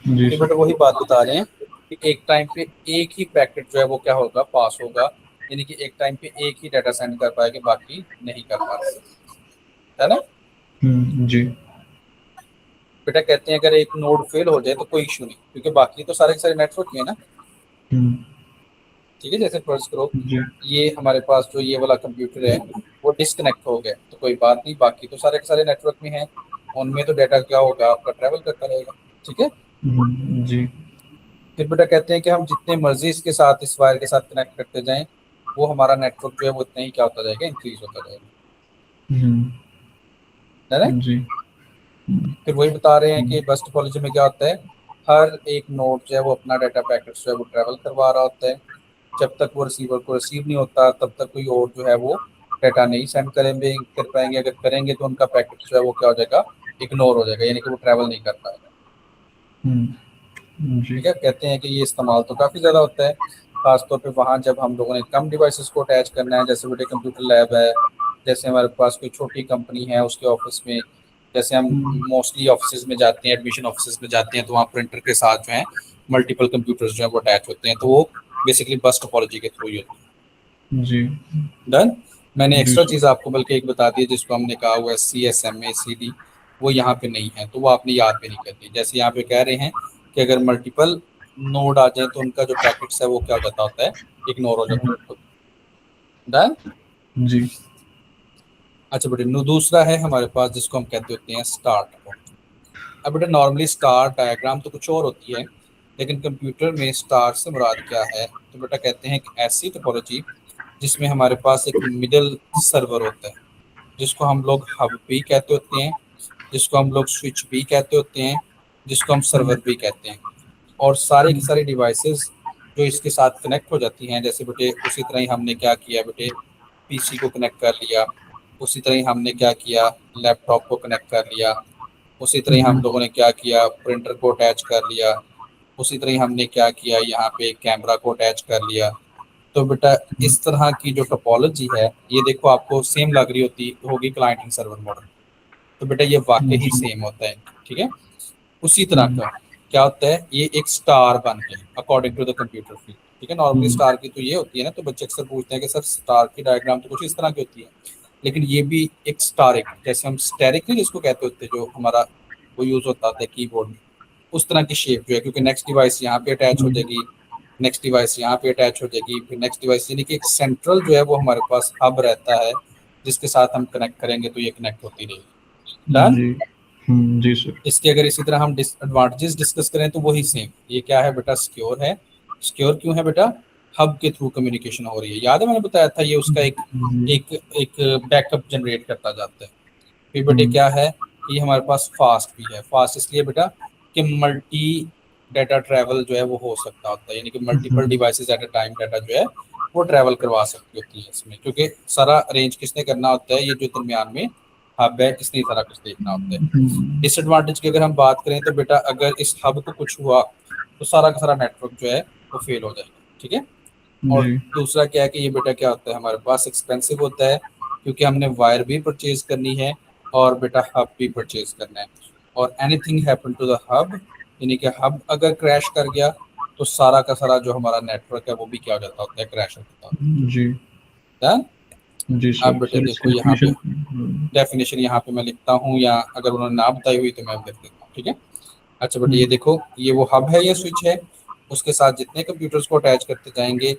जी फिर सर। बेटे वही बात बता रहे हैं कि एक टाइम पे एक ही पैकेट जो है वो क्या होगा, पास होगा। यानी कि एक टाइम पे एक ही डाटा सेंड कर पाएगा, बाकी नहीं कर पाएगा, है ना। जी। बेटा कहते हैं अगर एक नोड फेल हो जाए तो कोई इशू नहीं, क्योंकि बाकी तो सारे के सारे नेटवर्क ही है ना। ठीक है, जैसे फर्ज करो जी। ये हमारे पास जो ये वाला कंप्यूटर है वो डिस्कनेक्ट हो गया तो कोई बात नहीं, बाकी तो सारे के सारे नेटवर्क में है, उनमें तो डाटा क्या होगा, आपका ट्रैवल करता रहेगा। ठीक है। जी। फिर बेटा कहते हैं कि हम जितने मर्जी इसके साथ, इस वायर के साथ कनेक्ट करते जाएं, वो हमारा नेटवर्क जो है वो उतना ही क्या होता जाएगा, इंक्रीज होता जाएगा, है ना। जी। फिर वही बता रहे हैं कि बस टोपोलॉजी में क्या होता है, हर एक नोड जो है वो अपना डाटा पैकेट जो है वो ट्रैवल करवा रहा होता है। जब तक वो रिसीवर को रिसीव नहीं होता तब तक कोई और जो है वो डाटा नहीं सेंड करेंगे, कर पाएंगे। अगर करेंगे तो उनका पैकेट जो है वो क्या हो जाएगा, इग्नोर हो जाएगा, यानी कि वो ट्रैवल नहीं कर पाएगा। जी। ठीक है, कहते हैं कि ये इस्तेमाल तो काफ़ी ज़्यादा होता है, खासतौर पे वहाँ जब हम लोगों ने कम डिवाइसेस को अटैच करना है, जैसे बड़े कंप्यूटर लैब है, जैसे हमारे पास कोई छोटी कंपनी है उसके ऑफिस में, जैसे हम मोस्टली ऑफिस में जाते हैं, एडमिशन ऑफिस में जाते हैं, तो वहाँ प्रिंटर के साथ जो है मल्टीपल कंप्यूटर्स जो है वो अटैच होते हैं, तो वो बेसिकली बस टोपोलॉजी के थ्रू ही होते जी। हैं। डन। मैंने जी एक्स्ट्रा सर। चीज़ आपको बल्कि एक बता दी जिसको हमने कहा हुआ है CSMA CD, वो यहाँ पे नहीं है तो वो आपने याद भी नहीं करनी। जैसे यहाँ पे कह रहे हैं कि अगर मल्टीपल नोड आ जाए तो उनका जो पैकेट्स है वो क्या हो जाता होता है, इग्नोर हो जाता है। डन। जी। अच्छा बेटे दूसरा है हमारे पास जिसको हम कहते होते हैं स्टार्ट। अब बेटा नॉर्मली स्टार डायग्राम तो कुछ और होती है, लेकिन कंप्यूटर में स्टार से मुराद क्या है, तो बेटा कहते हैं कि ऐसी टोपोलॉजी जिसमें हमारे पास एक मिडिल सर्वर होता है, जिसको हम लोग हब भी कहते होते हैं, जिसको हम लोग स्विच भी कहते होते हैं, जिसको हम सर्वर भी कहते हैं। और सारे की सारी डिवाइसेस जो इसके साथ कनेक्ट हो जाती हैं, जैसे बेटे उसी तरह ही हमने क्या किया बेटे, PC को कनेक्ट कर लिया, उसी तरह ही हमने क्या किया, लैपटॉप को कनेक्ट कर लिया, उसी तरह ही हम लोगों ने क्या किया, प्रिंटर को अटैच कर लिया, उसी तरह ही हमने क्या किया, यहाँ पे कैमरा को अटैच कर लिया। तो बेटा इस तरह की जो टोपोलॉजी है, ये देखो आपको सेम लग रही होती होगी क्लाइंट एंड सर्वर मॉडल। तो बेटा ये वाकई ही जी। सेम होता है, ठीक है। उसी तरह का क्या होता है, ये एक स्टार बन गया according to the computer field, ठीक है। नॉर्मली स्टार की तो ये होती है ना, तो बच्चे अक्सर पूछते हैं कि सर स्टार की डायग्राम तो कुछ इस तरह की होती है, लेकिन ये भी एक स्टारिक, जैसे हम स्टेरिक नहीं जिसको कहते होते, जो हमारा वो यूज होता है कीबोर्ड में, उस तरह की शेप जो है, क्योंकि नेक्स्ट डिवाइस यहाँ पे अटैच हो जाएगी, नेक्स्ट डिवाइस यहाँ पे अटैच हो जाएगी, फिर नेक्स्ट डिवाइस, यानी कि एक सेंट्रल जो है वो हमारे पास हब रहता है, जिसके साथ हम कनेक्ट करेंगे तो ये कनेक्ट होती रहेगी। डन। जी। जी सर। इसके अगर इसी तरह हम डिसएडवांटेजेस डिस्कस करें तो वही सेम, ये क्या है बेटा, सिक्योर है। सिक्योर क्यों है बेटा, हब के थ्रू कम्युनिकेशन हो रही है, याद है मैंने बताया था, ये उसका एक जी। एक एक बैकअप जनरेट करता जाता है। फिर बेटे क्या है, ये हमारे पास फास्ट भी है। फास्ट इसलिए बेटा कि मल्टी डाटा ट्रैवल जो है वो हो सकता होता है, यानी कि multiple devices at a time data जो है वो ट्रैवल करवा सकती होती है इसमें, क्योंकि सारा अरेंज किसने करना होता है, ये जो दरमियान में हब है किसने सारा कुछ देखना होता है। डिसएडवांटेज की अगर हम बात करें तो बेटा अगर इस हब को कुछ हुआ तो सारा का सारा नेटवर्क जो है वो फेल हो जाएगा, ठीक है। और जी। दूसरा क्या है कि ये बेटा क्या होता है, हमारे पास एक्सपेंसिव होता है, क्योंकि हमने वायर भी परचेज करनी है और बेटा हब भी परचेज करना है। और anything happen to the hub, यानी कि हब अगर क्रैश कर गया तो सारा का सारा जो हमारा नेटवर्क है वो भी क्या हो जाता होता है, क्रैश हो जाता जी। होता है। जी अब सर। बेटे सर देखो इसकी यहाँ पे डेफिनेशन। डेफिनेशन यहाँ पे मैं लिखता हूँ, या अगर उन्होंने ना बताई हुई तो मैं लिख देता हूँ, ठीक है। अच्छा बेटे ये देखो, ये वो हब है, ये स्विच है, उसके साथ जितने कंप्यूटर्स को अटैच करते जाएंगे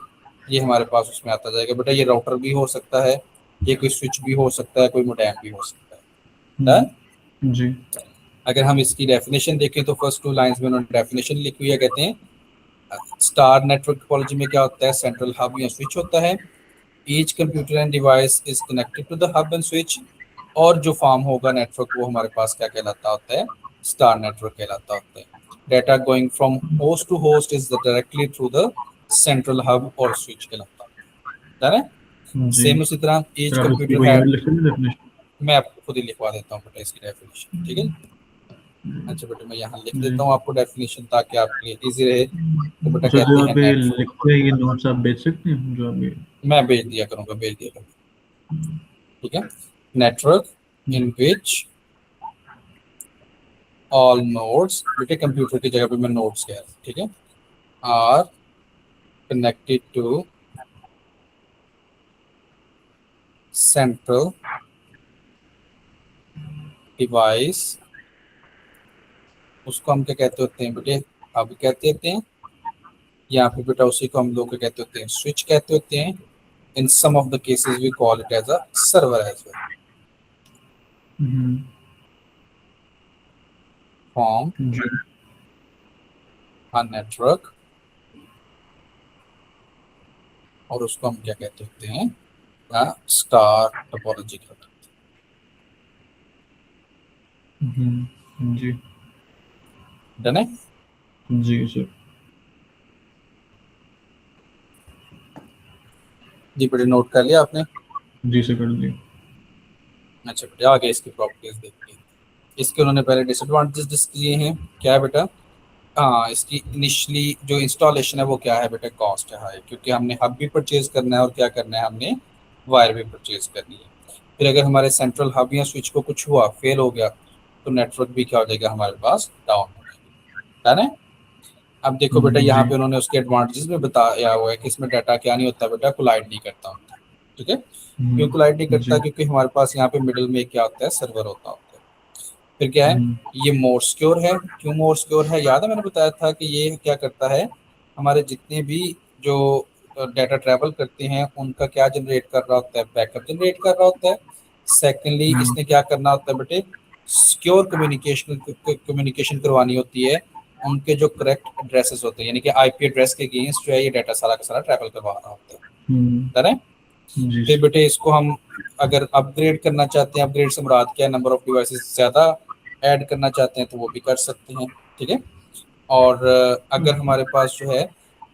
ये हमारे पास उसमें आता जाएगा। बेटा ये राउटर भी हो सकता है, ये कोई स्विच भी हो सकता है, कोई मोडेम भी हो सकता है। डन। जी। अगर हम इसकी डेफिनेशन देखें तो फर्स्ट टू लाइंस में उन्होंने डेफिनेशन लिखी हुई है, कहते हैं स्टार नेटवर्क टोपोलॉजी में क्या होता है, सेंट्रल हब या स्विच होता है, each computer and device is connected to the hub and switch, और जो फॉर्म होगा नेटवर्क वो हमारे पास क्या कहलाता होता है, स्टार नेटवर्क कहलाता होता है। Data going from host to host is directly through the central hub और स्विच कहलाता है ना। जी सेम उसी तरह ईच सर, आप इसकी कंप्यूटर कोई है, ईमेल लिख लेंगे डेफिनेशन। मैं आपको खुद ही लिखवा देता हूँ बेटा इसकी डेफिनेशन, ठीक है। अच्छा बेटा मैं यहाँ लिख जी देता हूँ आपको डेफिनेशन, ताकि आपके लिए इजी रहे। तो बेटा सर, कहते जो हैं आप ये नेटवर्क, लिखते हैं ये नोट्स आप भेज सकते हैं जो आप ये। मैं भेज दिया करूँगा, भेज दिया करूँगा, ठीक है। Network in which all nodes, बेटे कंप्यूटर की जगह पे मैं नोड्स कह रहा हूँ, ठीक है, are connected to central device, उसको हम क्या कहते होते हैं बेटे, हब कहते होते हैं, यहाँ पे बेटा उसी को हम लोग क्या कहते होते हैं, स्विच कहते होते हैं। In some of the cases we call it as a server as well. Form जी। अ नेटवर्क, और उसको हम क्या कहते होते हैं, स्टार टोपोलॉजी कहते हैं। जी। डन है। जी सर। जी बेटे नोट कर लिया आपने। जी सर, कर दिए। अच्छा बेटे आगे इसकी प्रॉपर्टीज देखिए। इसके उन्होंने पहले डिसएडवांटेजेस डिस्कस किए हैं, क्या है बेटा, हाँ इसकी इनिशियली जो इंस्टॉलेशन है वो क्या है बेटा, कॉस्ट है हाई, क्योंकि हमने हब भी परचेज करना है और क्या करना है, हमने वायर भी परचेज करनी है। फिर अगर हमारे सेंट्रल हब या स्विच को कुछ हुआ, फेल हो गया, तो नेटवर्क भी क्या हो जाएगा हमारे पास, डाउन हो जाएगा, है ना। अब देखो बेटा यहाँ जी। पे उन्होंने उसके एडवांटेजेस में बताया हुआ है कि इसमें डाटा क्या नहीं होता बेटा, कोलाइड नहीं करता होता, ठीक है। क्यों कोलाइड नहीं करता, जी। क्योंकि हमारे पास यहाँ पे मिडिल में क्या होता है, सर्वर होता है। फिर क्या है, ये मोर सिक्योर है। क्यों मोर सिक्योर है, याद है मैंने बताया था कि ये क्या करता है, हमारे जितने भी जो डाटा ट्रैवल करते हैं उनका क्या जनरेट कर रहा होता है, बैकअप जनरेट कर रहा होता है। सेकेंडली इसने क्या करना होता है बेटे, सिक्योर कम्युनिकेशन कम्युनिकेशन करवानी होती है, उनके जो करेक्ट एड्रेसेस होते हैं, यानी कि आईपी एड्रेस के अगेंस्ट जो है ये डाटा सारा का सारा ट्रैवल करवा रहा होता है। जी फिर सर। बेटे इसको हम अगर अपग्रेड करना चाहते हैं, अपग्रेड से मुराद क्या है, नंबर ऑफ डिवाइसेस ज़्यादा ऐड करना चाहते हैं तो वो भी कर सकते हैं, ठीक है। और अगर हमारे पास जो है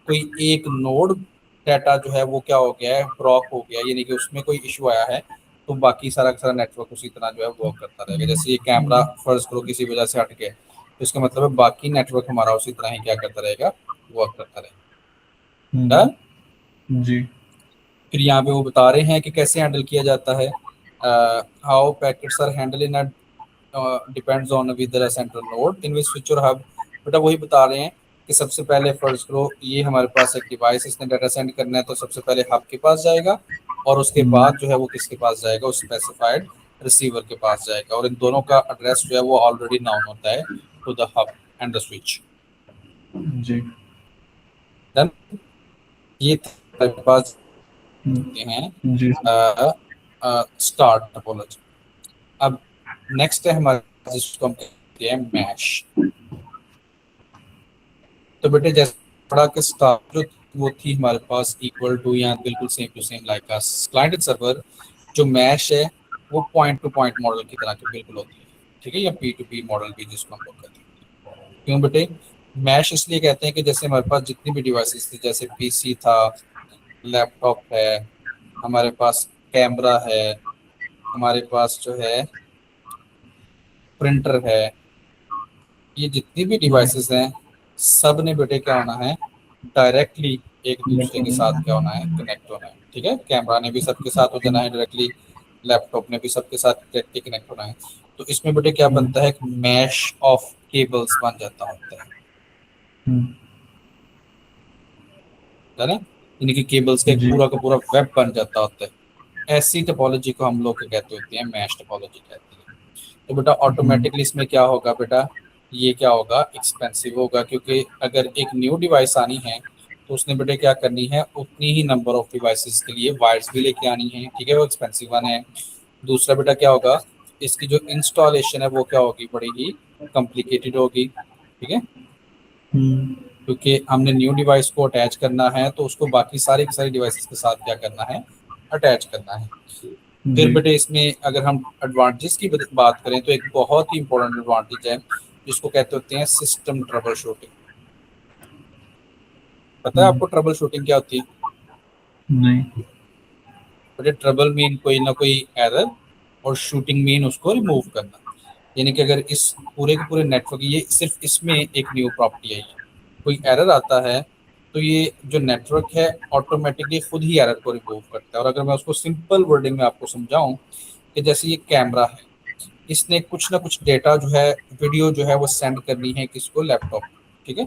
कोई एक नोड डाटा जो है वो क्या हो गया है, ब्लॉक हो गया, यानी कि उसमें कोई इशू आया है, तो बाकी सारा का सारा नेटवर्क उसी तरह जो है वर्क करता रहेगा। जैसे ये कैमरा फर्ज करो किसी वजह से हट गया, तो इसका मतलब है बाकी नेटवर्क हमारा उसी तरह ही क्या करता रहेगा, वर्क करता रहेगा। हम्म, डन। जी। फिर यहाँ पे वो बता रहे हैं कि कैसे हैंडल किया जाता है, how packets are handle in depends on with central node in which switch और हब। बेटा वही बता रहे हैं कि सबसे पहले फर्ज करो ये हमारे पास एक डिवाइस, इसने डाटा सेंड करना है तो सबसे पहले हब के पास जाएगा और उसके हम्म, बाद जो है वो किसके पास जाएगा, उस स्पेसिफाइड रिसीवर के पास जाएगा, और इन दोनों का एड्रेस जो है वो ऑलरेडी नाउन होता है to the hub and the switch. जी। डन। ये हमारे पास हम्म, हैं जी सर। Star topology. अब नेक्स्ट है हमारे पास जिसको हम कहते हैं मैश। तो बेटे जैसे पढ़ा कि स्टार जो वो थी हमारे पास इक्वल टू या बिल्कुल same to same like client server. जो मैश है वो पॉइंट टू पॉइंट मॉडल की तरह की बिल्कुल होती है, ठीक है, या पी टू पी मॉडल भी जिसको हम लोग कहते हैं। क्यों बेटे मैश इसलिए कहते हैं कि जैसे हमारे पास जितनी भी डिवाइसेस थी, जैसे पीसी था, लैपटॉप है, हमारे पास कैमरा है, हमारे पास जो है प्रिंटर है, ये जितनी भी डिवाइसेस हैं सब ने बेटे क्या होना है, डायरेक्टली एक दूसरे के साथ क्या होना है, कनेक्ट होना है। ठीक है, कैमरा ने भी सबके साथ हो जाना है डायरेक्टली, लैपटॉप ने भी सबके साथ डायरेक्टली कनेक्ट होना है। तो इसमें बेटे क्या बनता है, एक मैश ऑफ केबल्स बन जाता होता हम्म, है ना, यानी कि केबल्स का एक जी। पूरा का पूरा वेब बन जाता होता है। ऐसी टोपोलॉजी को हम लोग क्या कहते होते हैं, मैश टोपोलॉजी कहते हैं। तो बेटा हम्म, ऑटोमेटिकली इसमें क्या होगा बेटा, ये क्या होगा, एक्सपेंसिव होगा, क्योंकि अगर एक न्यू डिवाइस आनी है तो उसने बेटे क्या करनी है, उतनी ही नंबर ऑफ डिवाइसेस के लिए वायर्स भी लेके आनी है, ठीक है, वो एक्सपेंसिव वन है। दूसरा बेटा क्या होगा, इसकी जो इंस्टॉलेशन है वो क्या होगी, बड़ी ही कॉम्प्लिकेटेड होगी, ठीक है, हम्म, क्योंकि हमने न्यू डिवाइस को अटैच करना है तो उसको बाकी सारी की सारी डिवाइसेस के साथ क्या करना है, अटैच करना है। फिर जी। बेटे इसमें अगर हम एडवांटेज की बात करें तो एक बहुत ही इंपॉर्टेंट एडवांटेज है जिसको कहते होते हैं सिस्टम ट्रबल शूटिंग। पता है हम्म, आपको ट्रबल शूटिंग क्या होती है? नहीं। बेटे ट्रबल मीन कोई ना कोई एरर, और शूटिंग मीन उसको रिमूव करना। यानी कि अगर इस पूरे के पूरे नेटवर्क, ये सिर्फ इसमें एक न्यू प्रॉपर्टी है, ये कोई एरर आता है तो ये जो नेटवर्क है ऑटोमेटिकली खुद ही एरर को रिमूव करता है। और अगर मैं उसको सिंपल वर्डिंग में आपको समझाऊं कि जैसे ये कैमरा है, इसने कुछ ना कुछ डेटा जो है, वीडियो जो है वो सेंड करनी है किसको, लैपटॉप, ठीक है।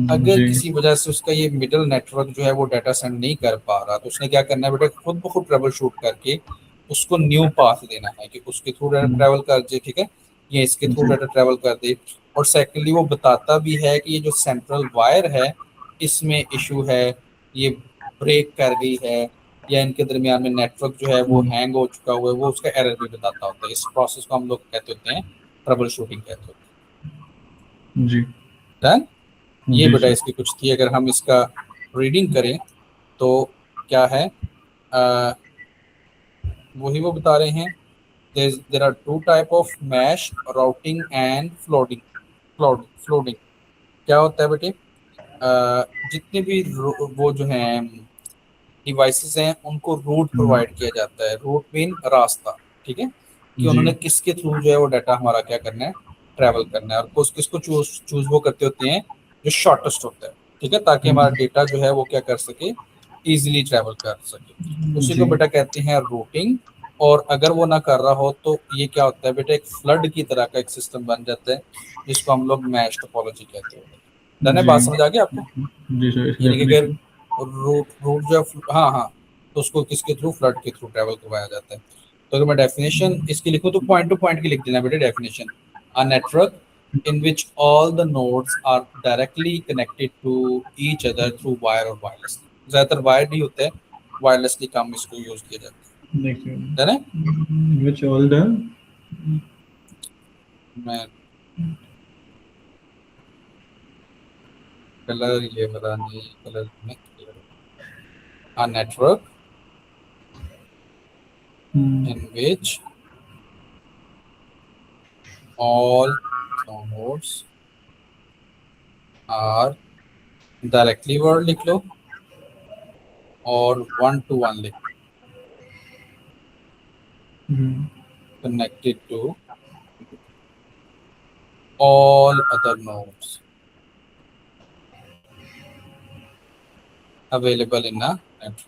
अगर जी। किसी वजह से उसका ये मिडल नेटवर्क जो है वो डाटा सेंड नहीं कर पा रहा तो उसने क्या करना है बेटा, खुद ब खुद ट्रबल शूट करके उसको न्यू पाथ देना है कि उसके थ्रू डाटा हम्म, ट्रैवल कर दे, ठीक है, या इसके थ्रू जी। डाटा ट्रैवल कर दे। और सेकेंडली वो बताता भी है कि ये जो सेंट्रल वायर है इसमें इशू है, ये ब्रेक कर गई है, या इनके दरमियान में नेटवर्क जो है वो हम्म, हैंग हो चुका हुआ है, वो उसका एरर भी बताता होता है। इस प्रोसेस को हम लोग कहते होते हैं ट्रबल शूटिंग कहते होते जी। हैं। Done? ये जी बेटा सर। इसकी कुछ थी, अगर हम इसका रीडिंग करें तो क्या है, आ, वही वो बता रहे हैं, there are two type of mesh, routing and flooding. Flooding क्या होता है बेटे, जितने भी वो जो हैं डिवाइसेस हैं उनको रूट हम्म, प्रोवाइड किया जाता है। रूट मीन रास्ता, ठीक है, कि जी। उन्होंने किसके थ्रू जो है वो डाटा हमारा क्या करना है, ट्रैवल करना है, और किसको चूज चूज वो करते होते हैं जो शॉर्टेस्ट होता है, ठीक है, ताकि हमारा हम्म, डेटा जो है वो क्या कर सके, इजीली ट्रैवल कर सके। उसी को जी। बेटा कहते हैं रूटिंग। और अगर वो ना कर रहा हो तो ये क्या होता है बेटा, एक फ्लड की तरह का एक सिस्टम बन जाता है जिसको हम लोग मैश टोपोलॉजी कहते हैं। डन है, जी। बात समझ आ गई आपको? जी सर, इसकी यानी कि अगर डेफिनेशन। रूट रूट जो हाँ हाँ, तो उसको किसके थ्रू, फ्लड के थ्रू ट्रैवल करवाया जाता है। तो अगर मैं डेफिनेशन इसकी लिखूं तो पॉइंट टू पॉइंट की लिख देना बेटे definition, a network in which all the nodes are directly connected to each other through wire और wireless। ज्यादातर वायर ही होता है, वायरलेसली काम इसको यूज किया जाता है ना। Which all the मैं कलर ये वाला नहीं, कलर में a network in which all nodes are directly word लिख लो और वन टू वन लिख, connected to all other nodes available in a network.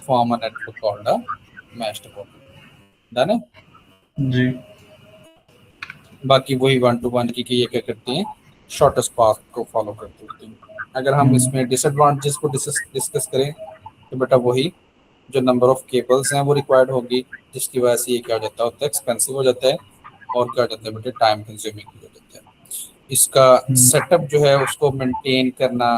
Form a network called a mesh topology. Done है? जी बाकी वही 1 to 1 की ये क्या करती हैं, शॉर्टेस्ट पाथ को फॉलो करती होती हैं। अगर हम इसमें डिसएडवांटेजेस को डिस्कस करें तो बेटा वही, जो नंबर ऑफ केबल्स हैं वो रिक्वायर्ड होगी, जिसकी वजह से ये क्या हो जाता होता है, एक्सपेंसिव हो जाता है, और क्या हो जाता है बेटे, टाइम कंज्यूमिंग हो जाता है। इसका सेटअप जो है उसको मेंटेन करना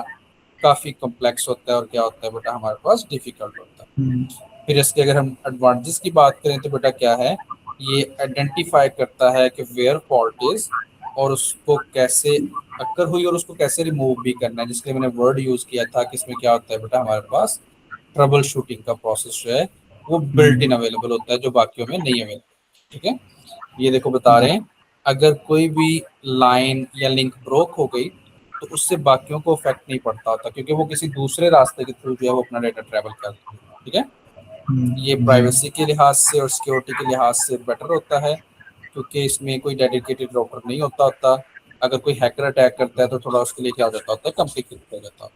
काफ़ी कॉम्प्लेक्स होता है, और क्या होता है बेटा, हमारे पास डिफिकल्ट होता है। फिर इसके अगर हम एडवांटेजेस की बात करें तो बेटा क्या है, ये आइडेंटिफाई करता है कि वेयर फॉल्ट इज, और उसको कैसे अक्कर हुई और उसको कैसे रिमूव भी करना है, जिसके लिए मैंने वर्ड यूज किया था कि इसमें क्या होता है बेटा, हमारे पास ट्रबल शूटिंग का प्रोसेस जो है वो बिल्ट इन अवेलेबल होता है, जो बाकियों में नहीं अवेलेबल। ठीक है, ये देखो बता रहे हैं, अगर कोई भी लाइन या लिंक ब्रोक हो गई तो उससे बाकियों को इफेक्ट नहीं पड़ता होता, क्योंकि वो किसी दूसरे रास्ते के थ्रू जो है वो अपना डेटा ट्रैवल करते हैं। ठीक है, ये जी प्राइवेसी के लिहाज से और सिक्योरिटी के लिहाज से बेटर होता है, क्योंकि इसमें कोई डेडिकेटेड राउटर नहीं होता। अगर कोई हैकर अटैक करता है तो थोड़ा उसके लिए क्या हो जाता होता है, कॉम्प्लिकेटेड हो जाता है।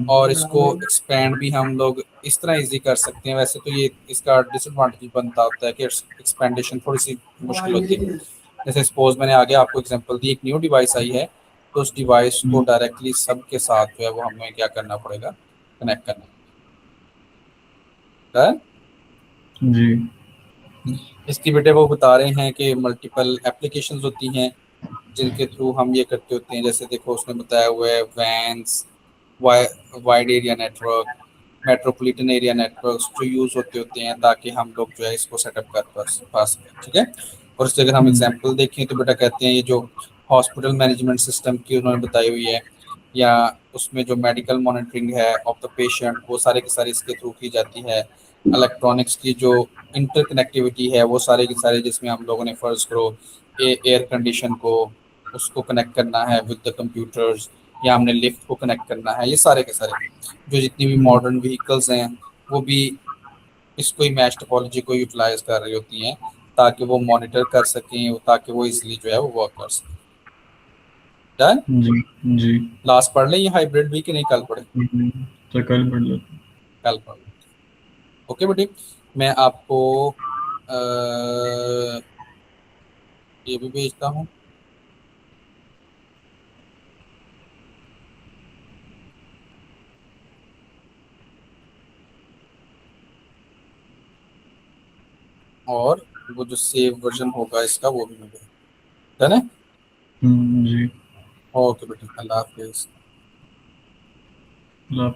और इसको एक्सपेंड भी हम लोग इस तरह इजी कर सकते हैं। वैसे तो ये इसका डिसएडवांटेज बनता होता है कि एक्सपेंडेशन थोड़ी सी मुश्किल होती है। जैसे सपोज मैंने आगे आपको एग्जांपल दी, एक न्यू डिवाइस आई है, तो उस डिवाइस को डायरेक्टली सबके साथ जो है वो हमें क्या करना पड़ेगा, कनेक्ट करना है। जी इसकी बेटे वो बता रहे हैं कि मल्टीपल एप्लीकेशंस होती हैं जिनके थ्रू हम ये करते होते हैं। जैसे देखो उसने बताया हुआ है vans, wide area network, metropolitan area networks जो यूज़ होते होते हैं ताकि हम लोग जो है इसको सेटअप कर पा सकें। ठीक है, और इससे अगर हम एग्जांपल देखें तो बेटा कहते हैं ये जो हॉस्पिटल मैनेजमेंट सिस्टम की उन्होंने बताई हुई है, या उसमें जो मेडिकल मॉनिटरिंग है ऑफ द पेशेंट, वो सारे के सारे इसके थ्रू की जाती है। इलेक्ट्रॉनिक्स की जो इंटरकनेक्टिविटी है वो सारे के सारे, जिसमें हम लोगों ने फर्ज करो एयर कंडीशन को उसको कनेक्ट करना है विद द कंप्यूटर्स, या हमने लिफ्ट को कनेक्ट करना है, ये सारे के सारे जो जितनी भी मॉडर्न व्हीकल्स हैं वो भी इसको ही मैश टोपोलॉजी को यूटिलाइज कर रही होती हैं, ताकि वो मॉनिटर कर सकें, ताकि वो इजीली जो है वो वर्क कर सकें। डन। जी जी लास्ट पढ़ लें ये हाइब्रिड भी कि नहीं, कल पढ़े? तो कल पढ़ लो। कल पढ़ लें। ओके बेटी, मैं आपको ये भी भेजता हूँ। और वो जो सेव वर्जन होगा इसका वो भी मैं भेज, डन है। जी ओके बेटी, अल्लाह हाफिज़। ला